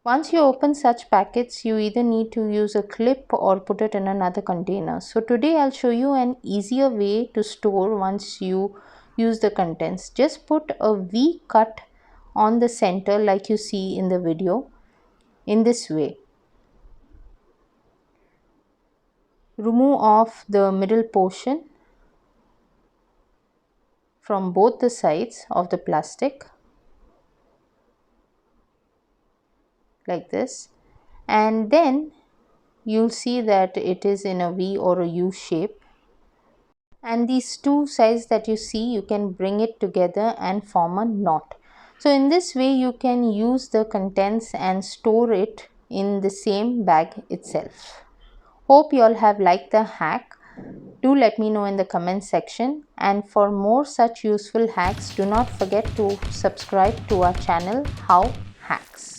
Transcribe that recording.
Once you open such packets, you either need to use a clip or put it in another container. So today I'll show you an easier way to store once you use the contents. Just put a V cut on the center like you see in the video in this way. Remove off the middle portion from both the sides of the plastic like this, and then you'll see that it is in a V or a U shape, and these two sides that you see, you can bring it together and form a knot. So in this way you can use the contents and store it in the same bag itself. Hope you all have liked the hack. Do let me know in the comment section, and for more such useful hacks, do not forget to subscribe to our channel How Hacks.